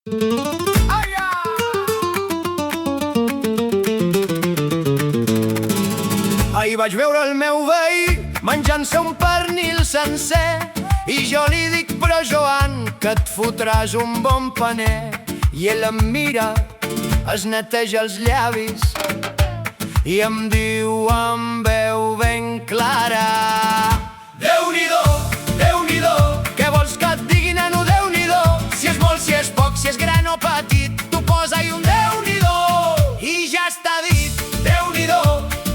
Ahir vaig veure el meu veí menjant-se un pernil sencer i jo li dic: però Joan, que et fotràs un bon paner. I ell em mira, es neteja els llavis i em diu amb veu ben clara: Déu-n'hi-do, Déu-n'hi-do, què vols que et digui, neno? Déu-n'hi-do, si és molt, si és poc, si és gran o petit, tu posa-hi un Déu-n'hi-do i ja està dit. Déu-n'hi-do,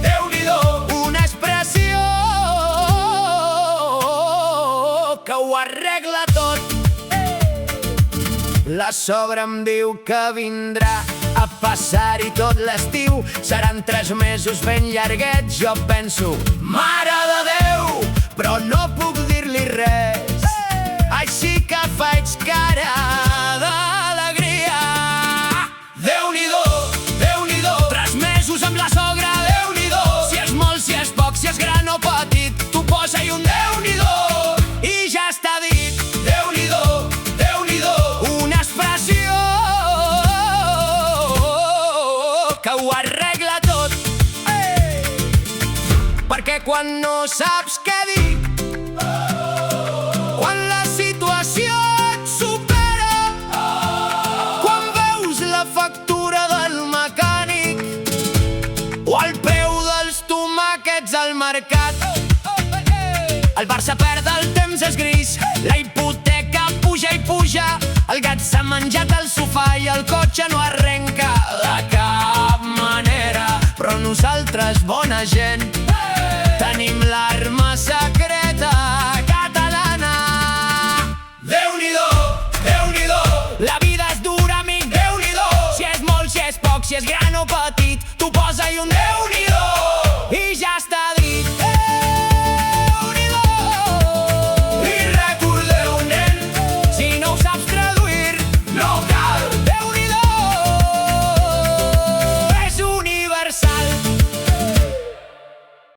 Déu-n'hi-do, una expressió que ho arregla tot. La sogra em diu que vindrà a passar-hi tot l'estiu. Seran 3 mesos ben llarguets. Jo penso: Mare de Déu, però no puc dir-li res. Així que faig cara d'alegria. Déu-n'hi-do, Déu-n'hi-do, 3 mesos amb la sogra. Déu-n'hi-do, si és molt, si és poc, si és gran o petit, tu posa-hi un Déu-n'hi-do i ja està dit. Déu-n'hi-do, Déu-n'hi-do, una expressió que ho arregla tot. Perquè quan no saps què dir, quan la situació et supera, quan veus la factura del mecànic o el preu dels tomàquets al mercat, el Barça perd, el temps és gris, la hipoteca puja i puja, el gat s'ha menjat el sofà i el cotxe no arrenca de cap manera. Però nosaltres, bona gent, tenim l'arma secreta catalana. Déu-n'hi-do, Déu-n'hi-do, la vida és dura, amic. Déu-n'hi-do, si és molt, si és poc, si és gran o petit, tu posa-hi un Déu.